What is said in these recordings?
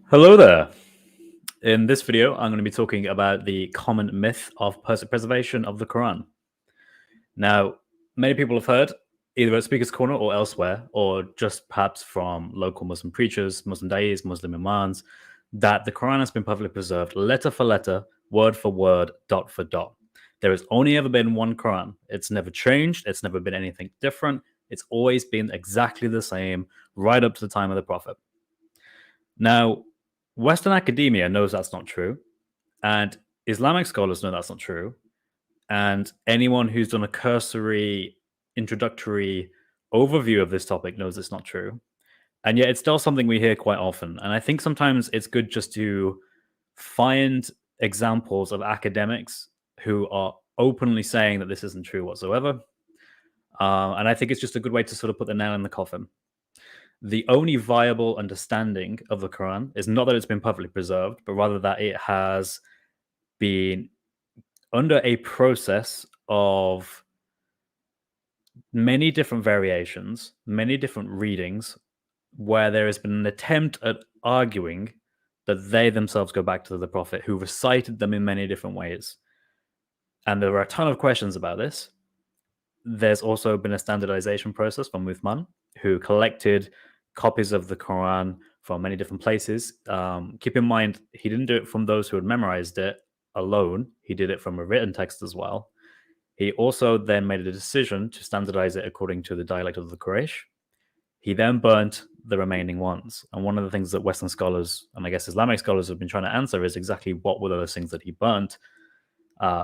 Hello there. In this video, I'm going to be talking about the common myth of preservation of the Quran. Now, many people have heard, either at Speaker's Corner or elsewhere, or just perhaps from local Muslim preachers, Muslim da'is, Muslim imams, that the Quran has been perfectly preserved letter for letter, word for word, dot for dot. There has only ever been one Quran. It's never changed. It's never been anything different. It's always been exactly the same right up to the time of the Prophet. Now, Western academia knows that's not true, and Islamic scholars know that's not true, and anyone who's done a cursory introductory overview of this topic knows it's not true. And yet it's still something we hear quite often. And I think sometimes it's good just to find examples of academics who are openly saying that this isn't true whatsoever. And I think it's just a good way to sort of put the nail in the coffin. The only viable understanding of the Quran is not that it's been perfectly preserved, but rather that it has been under a process of many different variations, many different readings, where there has been an attempt at arguing that they themselves go back to the Prophet, who recited them in many different ways. And there are a ton of questions about this. There's also been a standardization process from Uthman, who collected copies of the Quran from many different places. Keep in mind, he didn't do it from those who had memorized it alone. He did it from a written text as well. He also then made a decision to standardize it according to the dialect of the Quraysh. He then burnt the remaining ones. And one of the things that Western scholars, and I guess Islamic scholars, have been trying to answer is exactly what were those things that he burnt.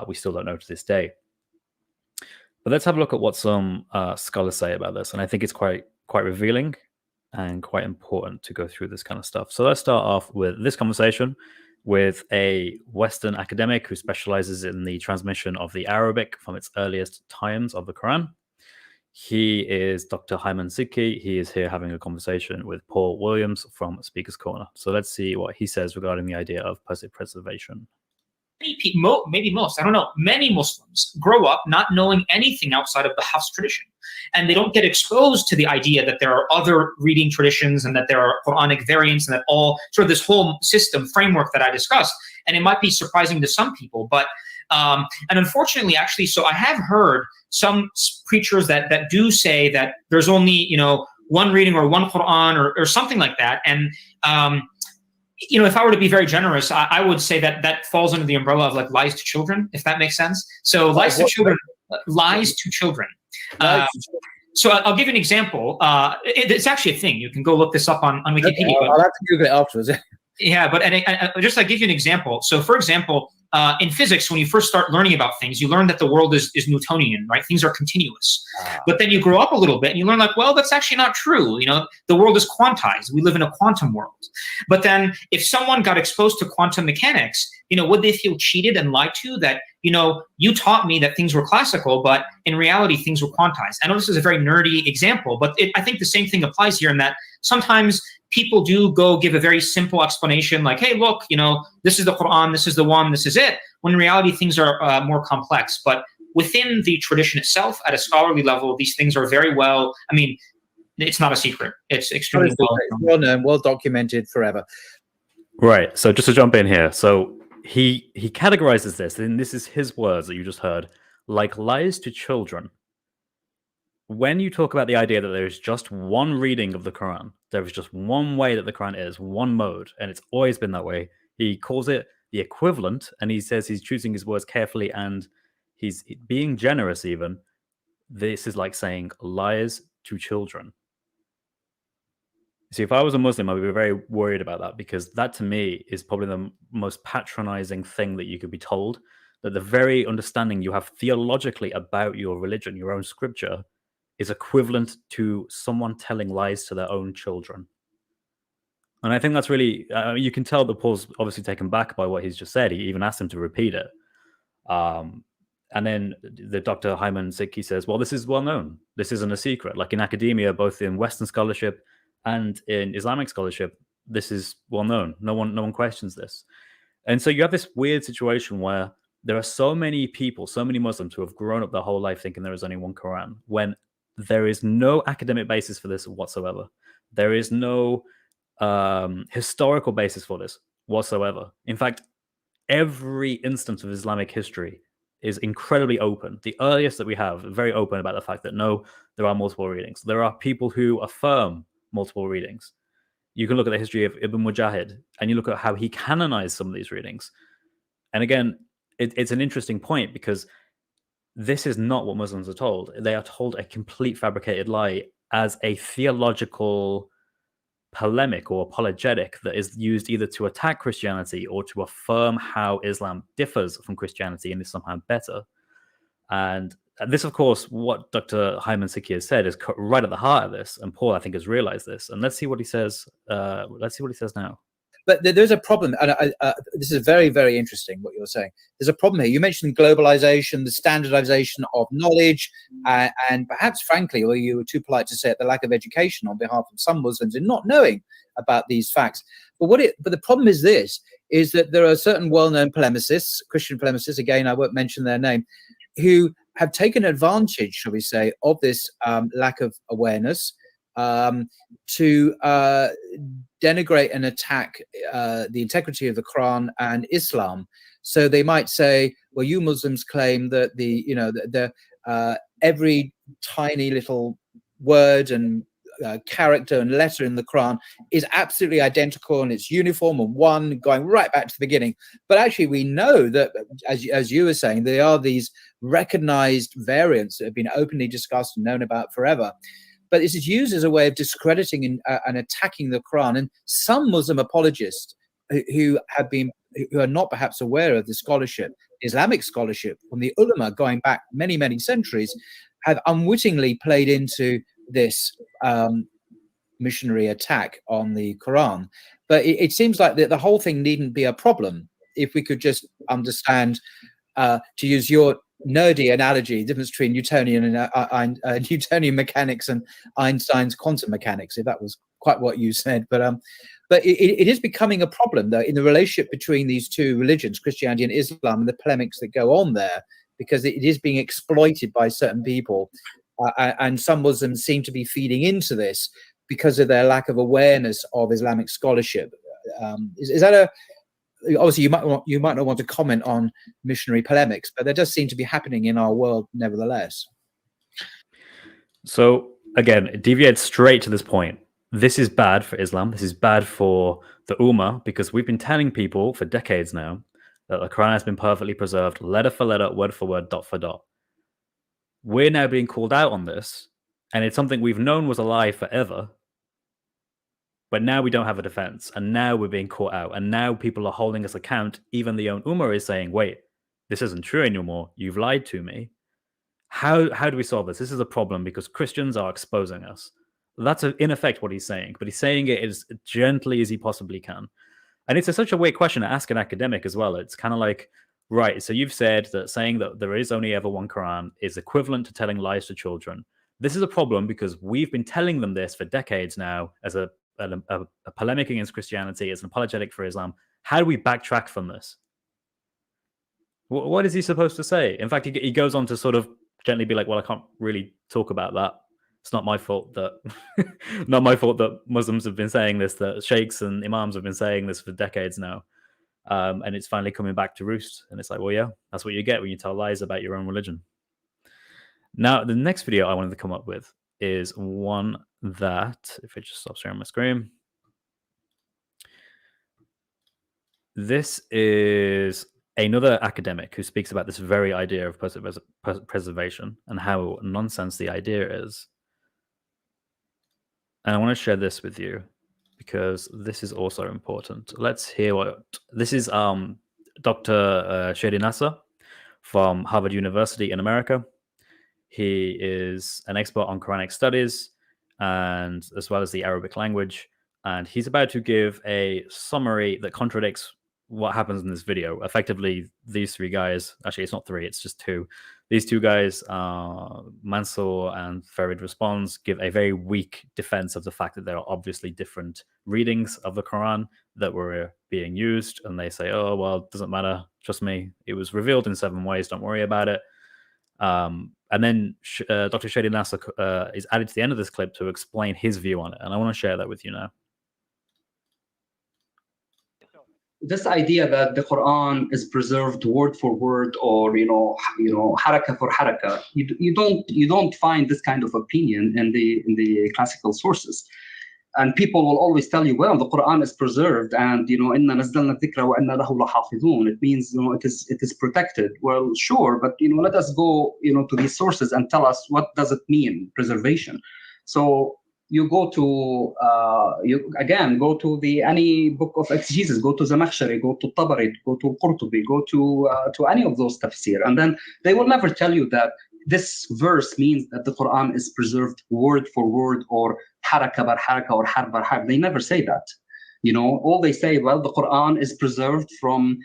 We still don't know to this day. But let's have a look at what some scholars say about this. And I think it's quite revealing and quite important to go through this kind of stuff. So let's start off with this conversation with a Western academic who specializes in the transmission of the Arabic from its earliest times of the Quran. He is Dr. Hyman Sidki. He is here having a conversation with Paul Williams from Speaker's Corner. So let's see what he says regarding the idea of preservation. Many people, maybe most, I don't know, many Muslims grow up not knowing anything outside of the Hafs tradition. And they don't get exposed to the idea that there are other reading traditions and that there are Quranic variants and that all sort of this whole system framework that I discussed. And it might be surprising to some people, but and unfortunately, actually, so I have heard some preachers that do say that there's only, one reading or one Quran or something like that. And if I were to be very generous, I would say that falls under the umbrella of like lies to children, if that makes sense. So lies to children. So I'll give you an example. It's actually a thing. You can go look this up on Wikipedia. Okay, I'll have to Google it afterwards. Yeah, but just I'll give you an example. So for example, in physics, when you first start learning about things, you learn that the world is Newtonian, right? Things are continuous. But then you grow up a little bit and you learn like, well, that's actually not true. The world is quantized. We live in a quantum world. But then if someone got exposed to quantum mechanics, would they feel cheated and lied to that, you taught me that things were classical, but in reality, things were quantized. I know this is a very nerdy example, but I think the same thing applies here in that sometimes people do go give a very simple explanation like, hey, look, this is the Quran, this is the one, this is it, when in reality things are more complex. But within the tradition itself, at a scholarly level, these things are very well, it's not a secret. It's extremely well known, well documented forever. Right. So just to jump in here. So he categorizes this, and this is his words that you just heard, like lies to children. When you talk about the idea that there is just one reading of the Quran, there is just one way that the Quran is, one mode, and it's always been that way. He calls it the equivalent, and he says he's choosing his words carefully, and he's being generous even. This is like saying lies to children. See, if I was a Muslim, I would be very worried about that, because that to me is probably the most patronizing thing that you could be told, that the very understanding you have theologically about your religion, your own scripture, is equivalent to someone telling lies to their own children. And I think that's really, you can tell that Paul's obviously taken back by what he's just said. He even asked him to repeat it. And then the Dr. Hyman Sidki says, well, this is well known. This isn't a secret. Like in academia, both in Western scholarship and in Islamic scholarship, this is well known. No one questions this. And so you have this weird situation where there are so many people, so many Muslims who have grown up their whole life thinking there is only one Quran, when there is no academic basis for this whatsoever. There is no historical basis for this whatsoever. In fact, every instance of Islamic history is incredibly open. The earliest that we have, very open about the fact that no, there are multiple readings. There are people who affirm multiple readings. You can look at the history of Ibn Mujahid and you look at how he canonized some of these readings. And again, it's an interesting point because this is not what Muslims are told. They are told a complete fabricated lie as a theological polemic or apologetic that is used either to attack Christianity or to affirm how Islam differs from Christianity and is somehow better. And this, of course, what Dr. Hyman Sikir said is right at the heart of this. And Paul, I think, has realized this. And let's see what he says. Let's see what he says now. But there's a problem, and this is very, very interesting what you're saying. There's a problem here. You mentioned globalization, the standardization of knowledge, and perhaps, frankly, or you were too polite to say it, the lack of education on behalf of some Muslims in not knowing about these facts. But the problem is this, is that there are certain well-known polemicists, Christian polemicists, again, I won't mention their name, who have taken advantage, shall we say, of this lack of awareness to denigrate and attack the integrity of the Quran and Islam. So they might say, well, you Muslims claim that the every tiny little word and character and letter in the Quran is absolutely identical and it's uniform and one going right back to the beginning. But actually, we know that, as you were saying, there are these recognized variants that have been openly discussed and known about forever. But this is used as a way of discrediting and attacking the Quran. And some Muslim apologists who are not perhaps aware of the scholarship, Islamic scholarship from the ulama going back many, many centuries, have unwittingly played into this missionary attack on the Quran. But it seems like the whole thing needn't be a problem if we could just understand, to use your nerdy analogy, the difference between Newtonian and Newtonian mechanics and Einstein's quantum mechanics, if that was quite what you said. But it is becoming a problem, though, in the relationship between these two religions, Christianity and Islam, and the polemics that go on there, because it is being exploited by certain people. And some Muslims seem to be feeding into this because of their lack of awareness of Islamic scholarship. Is that obviously, you might not want to comment on missionary polemics, but there does seem to be happening in our world nevertheless. So again, it deviates straight to this point. This is bad for Islam. This is bad for the Ummah, because we've been telling people for decades now that the Quran has been perfectly preserved, letter for letter, word for word, dot for dot. We're now being called out on this, and it's something we've known was a lie forever. But now we don't have a defense, and now we're being caught out, and now people are holding us account. Even the own Ummah is saying, wait, this isn't true anymore. You've lied to me. How do we solve this? This is a problem because Christians are exposing us. That's in effect what he's saying, but he's saying it as gently as he possibly can. And it's such a weird question to ask an academic as well. It's kind of like, right, so you've said that saying that there is only ever one Quran is equivalent to telling lies to children. This is a problem because we've been telling them this for decades now as a polemic against Christianity, as an apologetic for Islam. How do we backtrack from this? What is he supposed to say? In fact, he goes on to sort of gently be like, well, I can't really talk about that. It's not my fault that Muslims have been saying this, that sheikhs and imams have been saying this for decades now. And it's finally coming back to roost. And it's like, well, yeah, that's what you get when you tell lies about your own religion. Now, the next video I wanted to come up with is one that, if it just stops sharing my screen, this is another academic who speaks about this very idea of preservation and how nonsense the idea is. And I want to share this with you because this is also important. Let's hear what this is. Dr. Shadi Nasser from Harvard University in America. He is an expert on Quranic studies and as well as the Arabic language. And he's about to give a summary that contradicts what happens in this video. Effectively, these three guys, actually, it's not three, it's just two. These two guys, Mansour and Farid Responds, give a very weak defense of the fact that there are obviously different readings of the Quran that were being used. And they say, oh, well, it doesn't matter. Trust me, it was revealed in 7 ways. Don't worry about it. And then Dr. Shadi Nasser is added to the end of this clip to explain his view on it. And I want to share that with you now. this idea that the Quran is preserved word for word, or haraka for haraka, you don't find this kind of opinion in the classical sources. And people will always tell you, well, the Quran is preserved, and inna nazzalna dhikra wa inna lahu lahafidhun. It means it is protected. Well, sure, but let us go to these sources and tell us, what does it mean, preservation? So you go to go to any book of exegesis, go to Zamakhshari, go to Tabari, go to Qurtubi, go to any of those tafsir, and then they will never tell you that this verse means that the Quran is preserved word for word, or haraka bar haraka, or harf bar harf. They never say that. All they say, well, the Quran is preserved from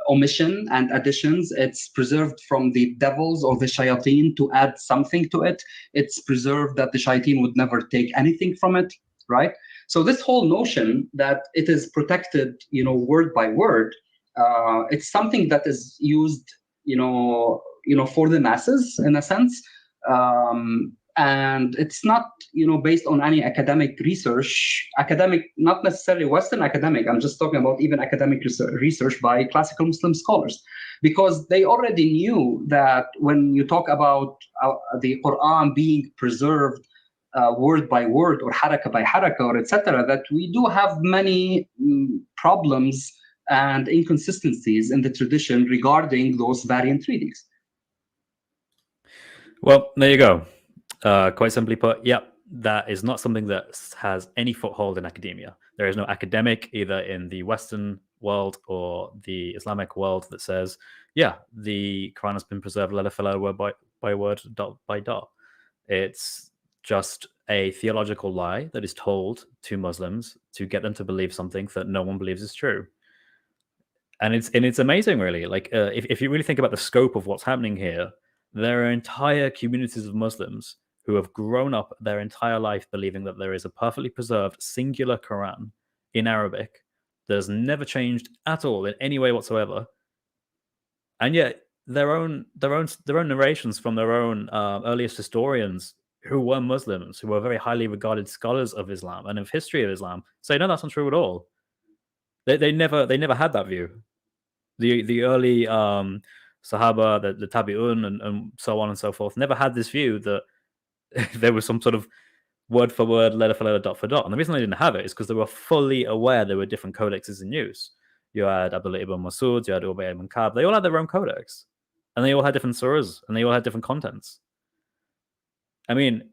omission and additions. It's preserved from the devils or the shayateen to add something to it. It's preserved that the shayateen would never take anything from it, right? So this whole notion that it is protected, word by word, it's something that is used, for the masses in a sense. And it's not, based on any academic research, not necessarily Western academic. I'm just talking about even academic research by classical Muslim scholars, because they already knew that when you talk about the Quran being preserved word by word, or haraka by haraka, or etc., that we do have many problems and inconsistencies in the tradition regarding those variant readings. Well, there you go. Quite simply put, that is not something that has any foothold in academia. There is no academic, either in the Western world or the Islamic world, that says, the Quran has been preserved letter for letter, word by word, dot by dot. It's just a theological lie that is told to Muslims to get them to believe something that no one believes is true. And it's amazing, really. Like, if you really think about the scope of what's happening here, there are entire communities of Muslims who have grown up their entire life believing that there is a perfectly preserved singular Quran in Arabic that has never changed at all in any way whatsoever. And yet their own narrations from their own earliest historians, who were Muslims, who were very highly regarded scholars of Islam and of history of Islam, say, no, that's not true at all. They never had that view. The early Sahaba, the Tabi'un, and so on and so forth, never had this view that there was some sort of word for word, letter for letter, dot for dot. And the reason they didn't have it is because they were fully aware there were different codexes in use. You had Abdullah ibn Masud, you had Ubay ibn Ka'b. They all had their own codex, and they all had different surahs, and they all had different contents. I mean,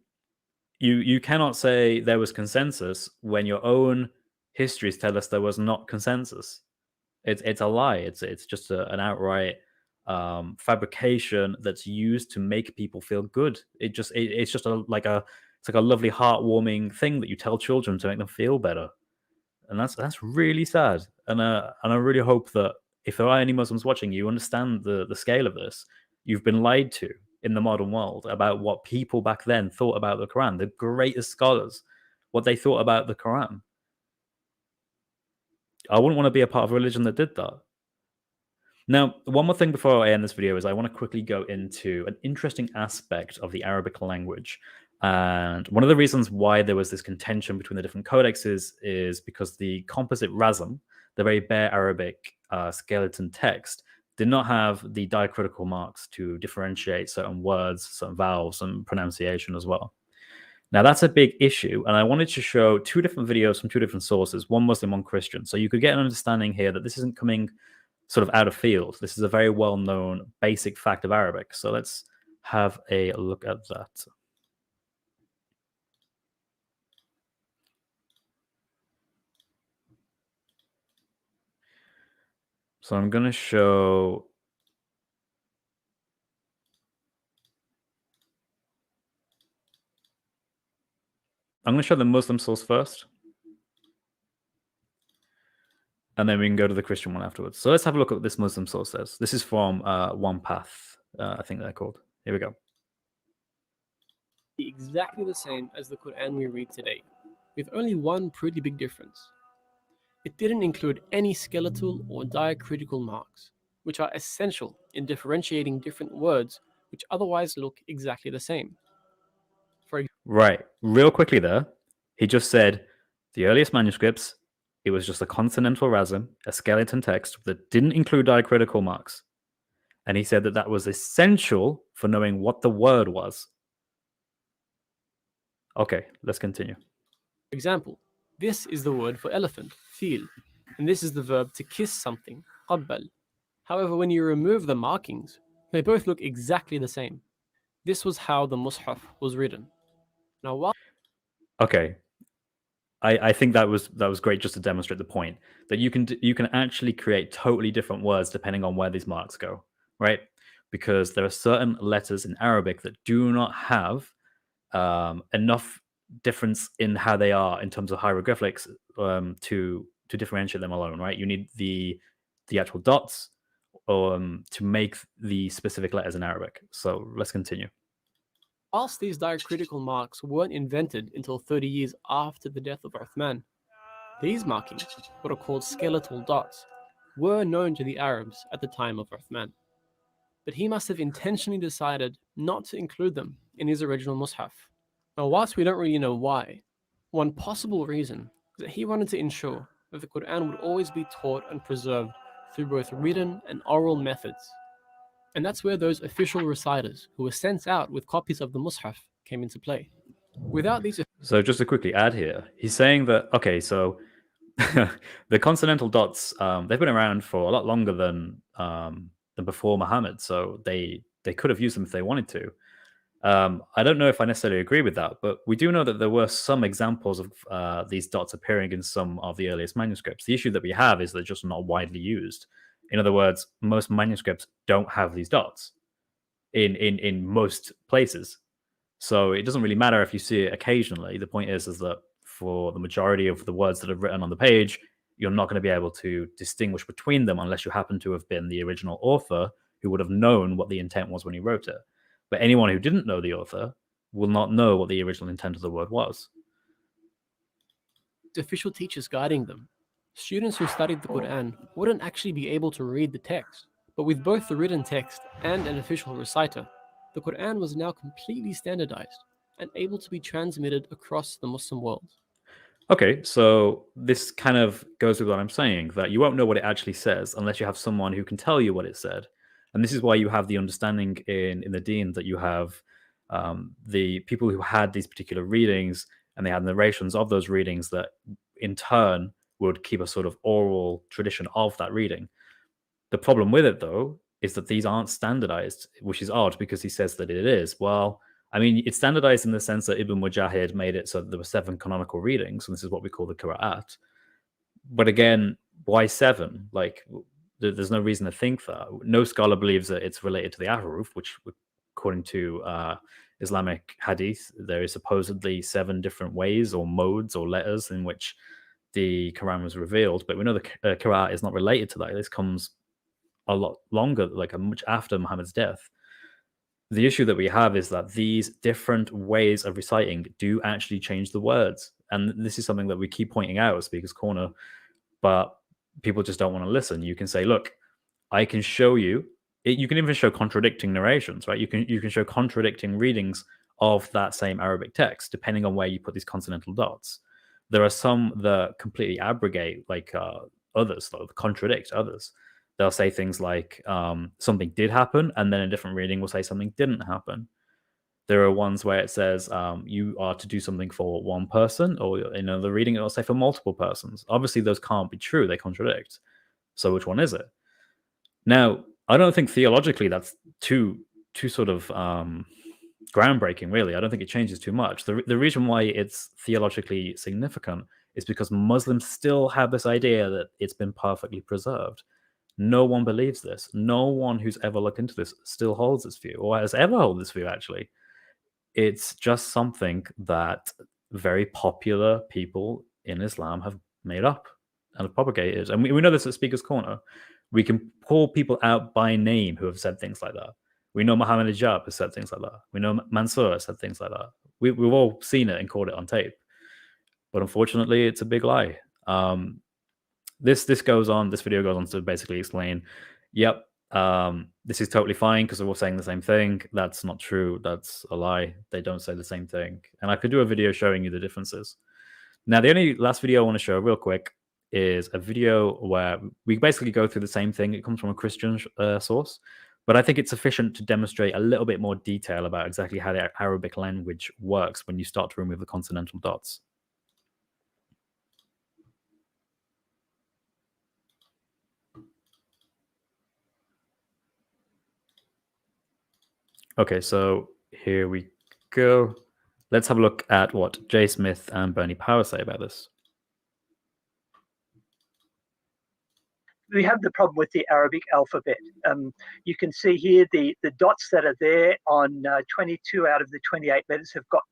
you cannot say there was consensus when your own histories tell us there was not consensus. It's a lie. It's just an outright fabrication that's used to make people feel good. It's just like a lovely heartwarming thing that you tell children to make them feel better, and that's really sad. And I really hope that if there are any Muslims watching, you understand the scale of this. You've been lied to in the modern world about what people back then thought about the Quran. The greatest scholars, what they thought about the Quran. I wouldn't want to be a part of a religion that did that. Now, one more thing before I end this video is I want to quickly go into an interesting aspect of the Arabic language. And one of the reasons why there was this contention between the different codexes is because the composite Razm, the very bare Arabic skeleton text, did not have the diacritical marks to differentiate certain words, certain vowels, and pronunciation as well. Now, that's a big issue, and I wanted to show two different videos from two different sources, one Muslim, one Christian, so you could get an understanding here that this isn't coming sort of out of field. This is a very well-known basic fact of Arabic. So let's have a look at that. So I'm going to show... I'm going to show the Muslim source first. And then we can go to the Christian one afterwards. So let's have a look at what this Muslim source says. This is from One Path, I think they're called. Here we go. Exactly the same as the Quran we read today, with only one pretty big difference. It didn't include any skeletal or diacritical marks, which are essential in differentiating different words which otherwise look exactly the same. Right. Real quickly there, he just said the earliest manuscripts it was just a consonantal rasm, a skeleton text that didn't include diacritical marks. And he said that that was essential for knowing what the word was. Okay, let's continue. For example, this is the word for elephant, fil, and this is the verb to kiss something, qabbal. However, when you remove the markings, they both look exactly the same. This was how the Mus'haf was written. Now, while Okay, I think that was great just to demonstrate the point that you can actually create totally different words depending on where these marks go, right? Because there are certain letters in Arabic that do not have enough difference in how they are in terms of hieroglyphics to differentiate them alone, right? You need the actual dots to make the specific letters in Arabic. So let's continue. Whilst these diacritical marks weren't invented until 30 years after the death of Uthman, these markings, what are called skeletal dots, were known to the Arabs at the time of Uthman. But he must have intentionally decided not to include them in his original Mus'haf. Now, whilst we don't really know why, one possible reason is that he wanted to ensure that the Quran would always be taught and preserved through both written and oral methods. And that's where those official reciters who were sent out with copies of the Mus'haf came into play. Without these... So just to quickly add here, he's saying that, okay, so the consonantal dots, they've been around for a lot longer than before Muhammad, so they could have used them if they wanted to. I don't know if I necessarily agree with that, but we do know that there were some examples of these dots appearing in some of the earliest manuscripts. The issue that we have is they're just not widely used. In other words, most manuscripts don't have these dots in most places. So it doesn't really matter if you see it occasionally. The point is that for the majority of the words that are written on the page, you're not going to be able to distinguish between them unless you happen to have been the original author who would have known what the intent was when he wrote it. But anyone who didn't know the author will not know what the original intent of the word was. Official teachers guiding them, students who studied the Quran wouldn't actually be able to read the text. But with both the written text and an official reciter, the Quran was now completely standardized and able to be transmitted across the Muslim world. Okay, so this kind of goes with what I'm saying, that you won't know what it actually says unless you have someone who can tell you what it said. And this is why you have the understanding in the Deen that you have the people who had these particular readings and they had narrations of those readings that in turn would keep a sort of oral tradition of that reading. The problem with it, though, is that these aren't standardized, which is odd because he says that it is. Well, I mean, it's standardized in the sense that Ibn Mujahid made it so that there were 7 canonical readings, and this is what we call the Qira'at. But again, why 7? Like, there's no reason to think that. No scholar believes that it's related to the Ahruf, which, according to Islamic hadith, there is supposedly 7 different ways or modes or letters in which the Quran was revealed. But we know the Qira'at is not related to that. This comes a lot longer, like much after Muhammad's death. The issue that we have is that these different ways of reciting do actually change the words. And this is something that we keep pointing out at Speaker's Corner, but people just don't want to listen. You can say, look, I can show you, you can even show contradicting narrations, right? You can show contradicting readings of that same Arabic text, depending on where you put these consonantal dots. There are some that completely abrogate, like others, though, contradict others. They'll say things like something did happen, and then a different reading will say something didn't happen. There are ones where it says you are to do something for one person, or in another reading it will say for multiple persons. Obviously, those can't be true. They contradict. So which one is it? Now, I don't think theologically that's too sort of groundbreaking, really. I don't think it changes too much. The reason why it's theologically significant is because Muslims still have this idea that it's been perfectly preserved. No one believes this. No one who's ever looked into this still holds this view, or has ever held this view, actually. It's just something that very popular people in Islam have made up and have propagated. And we know this at Speaker's Corner. We can pull people out by name who have said things like that. We know Muhammad Hijab has said things like that. We know Mansour has said things like that. We've all seen it and caught it on tape. But unfortunately, it's a big lie. This goes on. This video goes on to basically explain, yep, this is totally fine because we're all saying the same thing. That's not true. That's a lie. They don't say the same thing. And I could do a video showing you the differences. Now, the only last video I want to show real quick is a video where we basically go through the same thing. It comes from a Christian source, but I think it's sufficient to demonstrate a little bit more detail about exactly how the Arabic language works when you start to remove the consonantal dots. Okay, so here we go. Let's have a look at what Jay Smith and Bernie Power say about this. We have the problem with the Arabic alphabet. You can see here the dots that are there on 22 out of the 28 letters have got,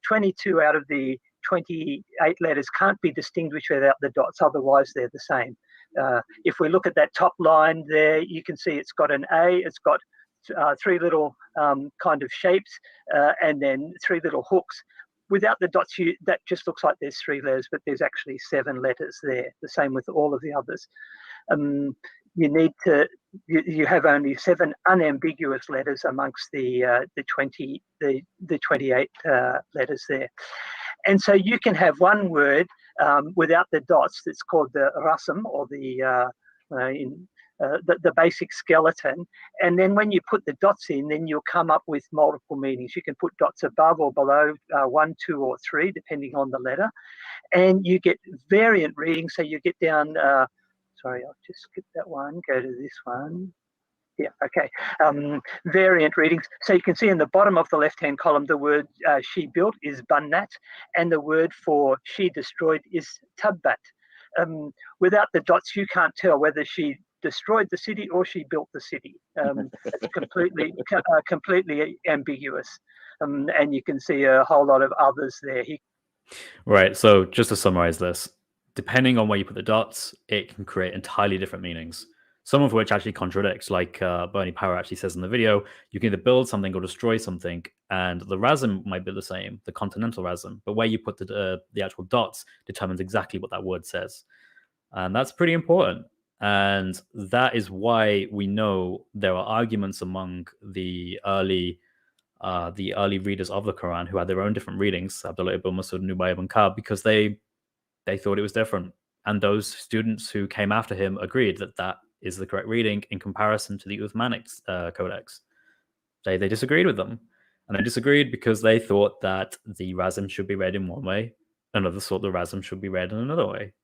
22 out of the 28 letters can't be distinguished without the dots, otherwise they're the same. If we look at that top line there, you can see it's got an A, it's got 3 little kind of shapes, and then 3 little hooks. Without the dots, that just looks like there's 3 letters, but there's actually 7 letters there. The same with all of the others. You have only 7 unambiguous letters amongst the 28 letters there, and so you can have one word without the dots that's called the rasm, or the basic skeleton, and then when you put the dots in, then you'll come up with multiple meanings. You can put dots above or below 1, 2, or 3, depending on the letter, and you get variant readings. So you get down. Sorry, I'll just skip that one. Go to this one. Yeah, okay. Variant readings. So you can see in the bottom of the left-hand column, the word she built is bannat, and the word for she destroyed is tabbat. Without the dots, you can't tell whether she destroyed the city or she built the city. It's completely ambiguous, and you can see a whole lot of others there. Right, so just to summarize this, depending on where you put the dots, it can create entirely different meanings, some of which actually contradicts, like Bernie Power actually says in the video. You can either build something or destroy something, and the rasm might be the same, the continental rasm, but where you put the actual dots determines exactly what that word says. And that's pretty important. And that is why we know there are arguments among the early readers of the Quran who had their own different readings, Abdullah ibn Masud, Nubay ibn Ka'b, because they thought it was different. And those students who came after him agreed that that is the correct reading in comparison to the Uthmanic Codex. They disagreed with them. And they disagreed because they thought that the rasm should be read in one way, and others thought the rasm should be read in another way.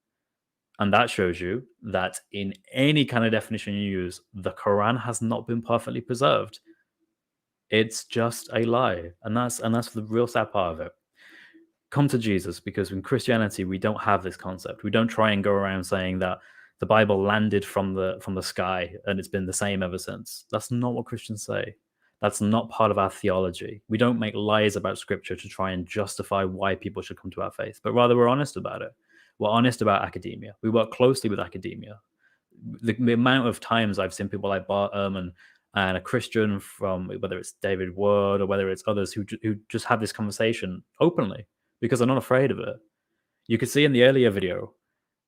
And that shows you that in any kind of definition you use, the Quran has not been perfectly preserved. It's just a lie. And that's the real sad part of it. Come to Jesus, because in Christianity, we don't have this concept. We don't try and go around saying that the Bible landed from the sky and it's been the same ever since. That's not what Christians say. That's not part of our theology. We don't make lies about scripture to try and justify why people should come to our faith, but rather we're honest about it. We're honest about academia. We work closely with academia. The amount of times I've seen people like Bart Ehrman and a Christian, from whether it's David Ward or whether it's others, who just have this conversation openly because they're not afraid of it. You could see in the earlier video,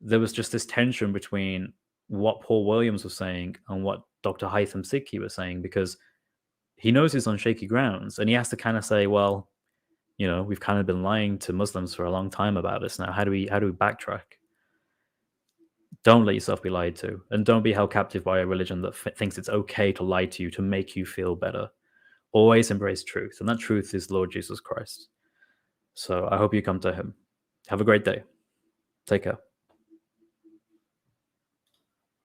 there was just this tension between what Paul Williams was saying and what Dr. Haitham Sidki was saying, because he knows he's on shaky grounds and he has to kind of say, well, you know, we've kind of been lying to Muslims for a long time about this now. How do we backtrack? Don't let yourself be lied to, and don't be held captive by a religion that thinks it's okay to lie to you to make you feel better. Always embrace truth, and that truth is Lord Jesus Christ. So I hope you come to him. Have a great day. Take care.